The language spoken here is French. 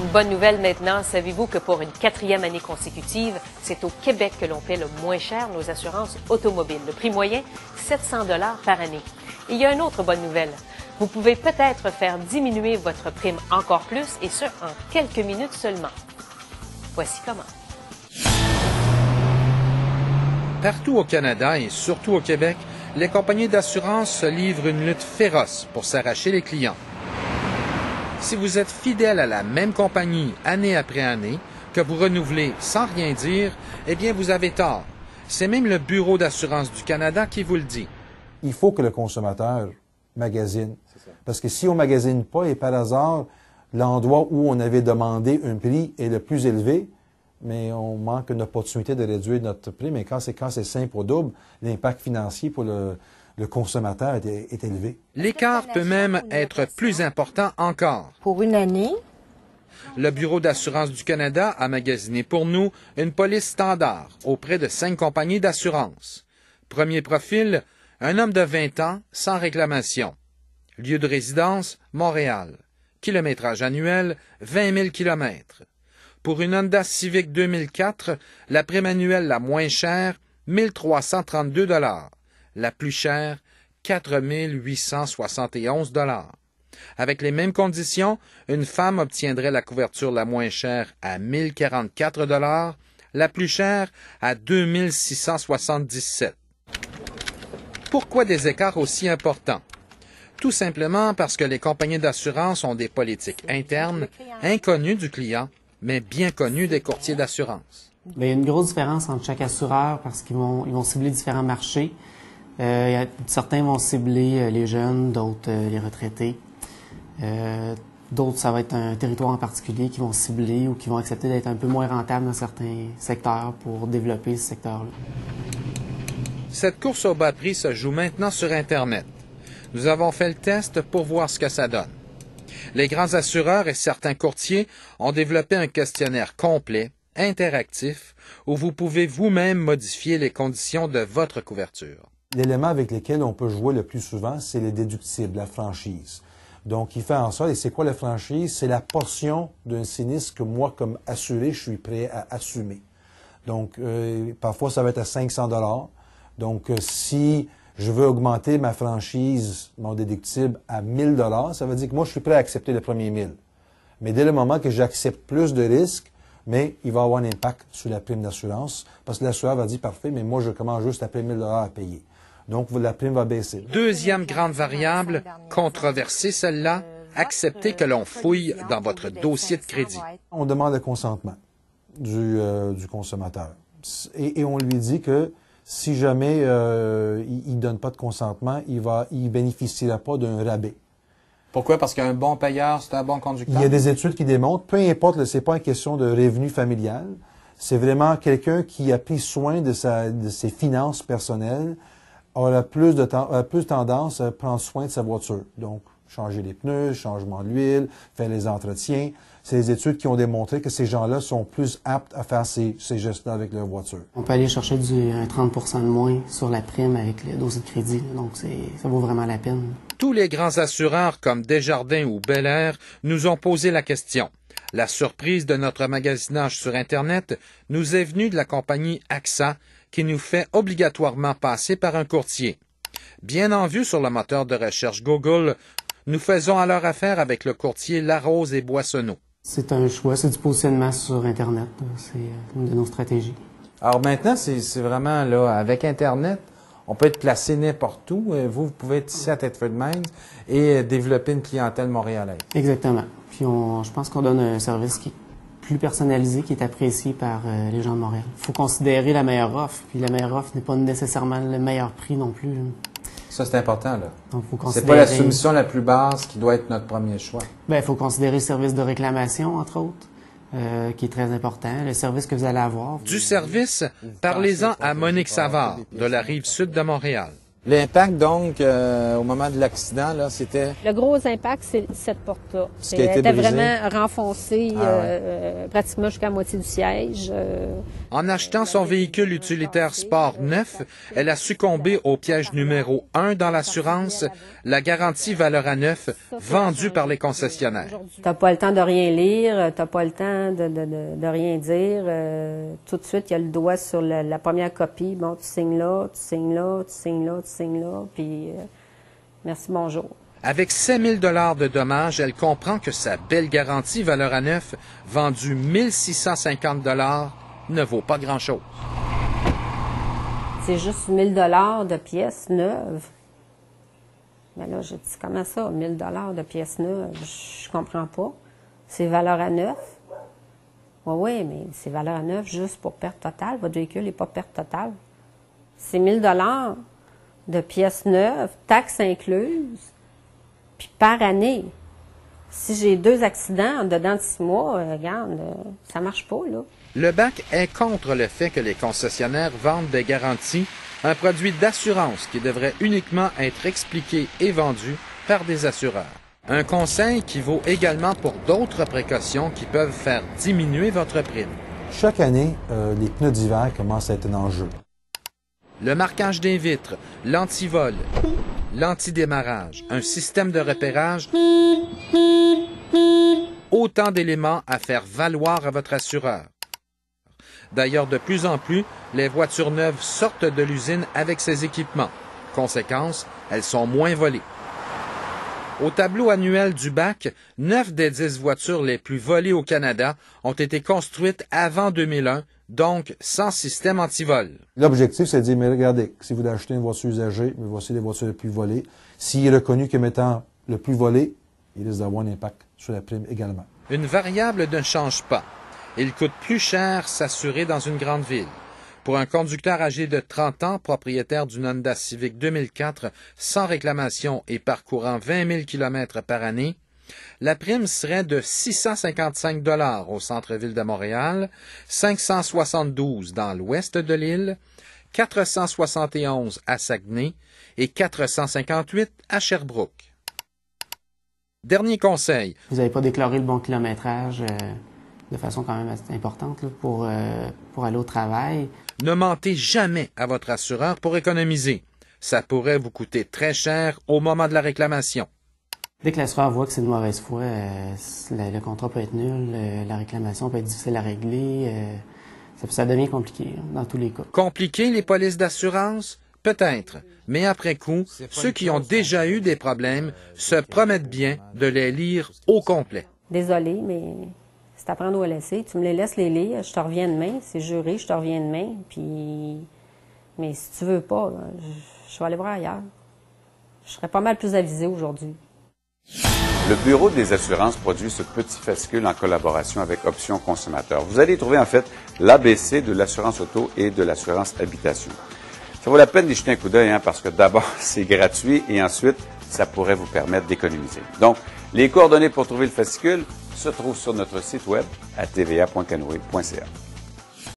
Une bonne nouvelle maintenant, savez-vous que pour une 4e année consécutive, c'est au Québec que l'on paie le moins cher nos assurances automobiles. Le prix moyen, 700 $ par année. Et il y a une autre bonne nouvelle. Vous pouvez peut-être faire diminuer votre prime encore plus, et ce, en quelques minutes seulement. Voici comment. Partout au Canada et surtout au Québec, les compagnies d'assurance se livrent une lutte féroce pour s'arracher les clients. Si vous êtes fidèle à la même compagnie année après année, que vous renouvelez sans rien dire, eh bien vous avez tort. C'est même le Bureau d'assurance du Canada qui vous le dit. Il faut que le consommateur magasine. Parce que si on ne magasine pas et par hasard, l'endroit où on avait demandé un prix est le plus élevé, mais on manque une opportunité de réduire notre prix. Mais quand c'est simple au double, l'impact financier pour le consommateur est élevé. L'écart peut même être plus important encore. Pour une année, le Bureau d'assurance du Canada a magasiné pour nous une police standard auprès de 5 compagnies d'assurance. Premier profil, un homme de 20 ans sans réclamation. Lieu de résidence, Montréal. Kilométrage annuel, 20 000 km. Pour une Honda Civic 2004, la prime annuelle la moins chère, 1 332 $. La plus chère, 4 871 $. Avec les mêmes conditions, une femme obtiendrait la couverture la moins chère à 1 044 $, la plus chère à 2 677 $. Pourquoi des écarts aussi importants? Tout simplement parce que les compagnies d'assurance ont des politiques internes, inconnues du client, mais bien connues des courtiers d'assurance. Il y a une grosse différence entre chaque assureur parce qu'ils vont cibler différents marchés. Certains vont cibler les jeunes, d'autres les retraités. D'autres, ça va être un territoire en particulier qui vont cibler ou qui vont accepter d'être un peu moins rentables dans certains secteurs pour développer ce secteur-là. Cette course au bas prix se joue maintenant sur Internet. Nous avons fait le test pour voir ce que ça donne. Les grands assureurs et certains courtiers ont développé un questionnaire complet, interactif, où vous pouvez vous-même modifier les conditions de votre couverture. L'élément avec lequel on peut jouer le plus souvent, c'est les déductibles, la franchise. Donc, il fait en sorte, et c'est quoi la franchise? C'est la portion d'un sinistre que moi, comme assuré, je suis prêt à assumer. Donc, parfois, ça va être à 500 $. Donc, si je veux augmenter ma franchise, mon déductible à 1 000 $, ça veut dire que moi, je suis prêt à accepter le premier 1 000. Mais dès le moment que j'accepte plus de risques, mais il va avoir un impact sur la prime d'assurance, parce que l'assureur va dire, parfait, mais moi, je commence juste après 1 000 $ à payer. Donc, la prime va baisser. Deuxième grande variable, controversée celle-là, accepter que l'on fouille dans votre dossier de crédit. On demande le consentement du consommateur. Et on lui dit que si jamais il ne donne pas de consentement, il bénéficiera pas d'un rabais. Pourquoi? Parce qu'un bon payeur, c'est un bon conducteur? Il y a des études qui démontrent, peu importe, c'est pas une question de revenu familial, c'est vraiment quelqu'un qui a pris soin de ses finances personnelles, a plus tendance à prendre soin de sa voiture. Donc, changer les pneus, changement d'huile, faire les entretiens. C'est des études qui ont démontré que ces gens-là sont plus aptes à faire ces gestes-là avec leur voiture. On peut aller chercher un 30 % de moins sur la prime avec le dossier de crédit. Donc, ça vaut vraiment la peine. Tous les grands assureurs comme Desjardins ou Bel Air nous ont posé la question. La surprise de notre magasinage sur Internet nous est venue de la compagnie AXA qui nous fait obligatoirement passer par un courtier. Bien en vue sur le moteur de recherche Google, nous faisons alors affaire avec le courtier Larose et Boissonneau. C'est un choix, c'est du positionnement sur Internet. C'est une de nos stratégies. Alors maintenant, c'est vraiment là, avec Internet, on peut être placé n'importe où. Vous pouvez être ici à Thetford Mines et développer une clientèle montréalaise. Exactement. Puis je pense qu'on donne un service qui est plus personnalisé, qui est apprécié par les gens de Montréal. Il faut considérer la meilleure offre. Puis la meilleure offre n'est pas nécessairement le meilleur prix non plus. Ça, c'est important, là. Donc, faut considérer... C'est pas la soumission la plus basse qui doit être notre premier choix. Bien, il faut considérer le service de réclamation, entre autres, qui est très important. Le service que vous allez avoir. Du service, parlez-en à Monique Savard, de la Rive-Sud de Montréal. L'impact, donc, au moment de l'accident, là, c'était... Le gros impact, c'est cette porte-là. Ce qui a été Elle était brisé. vraiment renfoncée pratiquement jusqu'à la moitié du siège. En achetant son véhicule utilitaire sport neuf, elle a succombé au piège numéro 1 dans l'assurance, la garantie valeur à neuf vendue par les concessionnaires. T'as pas le temps de rien lire, t'as pas le temps de rien dire. Tout de suite, il y a le doigt sur la première copie. Bon, tu signes là, tu signes là, tu signes là, tu signes là, puis merci, bonjour. Avec 7 000 $ de dommages, elle comprend que sa belle garantie valeur à neuf, vendue 1 650 $ ne vaut pas grand-chose. C'est juste 1 000 $ de pièces neuves. Mais là, j'ai dit, comment ça, 1 000 $ de pièces neuves? Je comprends pas. C'est valeur à neuf. Oui, mais c'est valeur à neuf juste pour perte totale. Votre véhicule n'est pas perte totale. C'est 1 000 $ de pièces neuves, taxes incluses, puis par année. Si j'ai 2 accidents dedans de 6 mois, regarde, ça marche pas, là. Le BAC est contre le fait que les concessionnaires vendent des garanties, un produit d'assurance qui devrait uniquement être expliqué et vendu par des assureurs. Un conseil qui vaut également pour d'autres précautions qui peuvent faire diminuer votre prime. Chaque année, les pneus d'hiver commencent à être en jeu. Le marquage des vitres, l'antivol, l'antidémarrage, un système de repérage, autant d'éléments à faire valoir à votre assureur. D'ailleurs, de plus en plus, les voitures neuves sortent de l'usine avec ces équipements. Conséquence, elles sont moins volées. Au tableau annuel du BAC, 9 des 10 voitures les plus volées au Canada ont été construites avant 2001, donc sans système antivol. L'objectif, c'est de dire, mais regardez, si vous achetez une voiture usagée, mais voici les voitures les plus volées. S'il est reconnu comme étant le plus volé, il risque d'avoir un impact sur la prime également. Une variable ne change pas. Il coûte plus cher s'assurer dans une grande ville. Pour un conducteur âgé de 30 ans, propriétaire d'une Honda Civic 2004, sans réclamation et parcourant 20 000 km par année, la prime serait de 655 $ au centre-ville de Montréal, 572 dans l'ouest de l'île, 471 à Saguenay et 458 à Sherbrooke. Dernier conseil. Vous n'avez pas déclaré le bon kilométrage de façon quand même assez importante là, pour aller au travail. Ne mentez jamais à votre assureur pour économiser. Ça pourrait vous coûter très cher au moment de la réclamation. Dès que l'assureur voit que c'est de mauvaise foi, le contrat peut être nul, la réclamation peut être difficile à régler. Ça devient compliqué dans tous les cas. Compliquer les polices d'assurance? Peut-être. Mais après coup, ceux qui ont déjà eu des problèmes se promettent bien de les lire au complet. Désolée, mais c'est à prendre ou à laisser. Tu me les laisses les lire, je te reviens demain. C'est juré, je te reviens demain. Puis, mais si tu veux pas, je vais aller voir ailleurs. Je serais pas mal plus avisée aujourd'hui. Le Bureau des assurances produit ce petit fascicule en collaboration avec Options Consommateurs. Vous allez trouver en fait l'ABC de l'assurance auto et de l'assurance habitation. Ça vaut la peine d'y jeter un coup d'œil, parce que d'abord, c'est gratuit et ensuite, ça pourrait vous permettre d'économiser. Donc, les coordonnées pour trouver le fascicule se trouvent sur notre site web à tva.canoe.ca.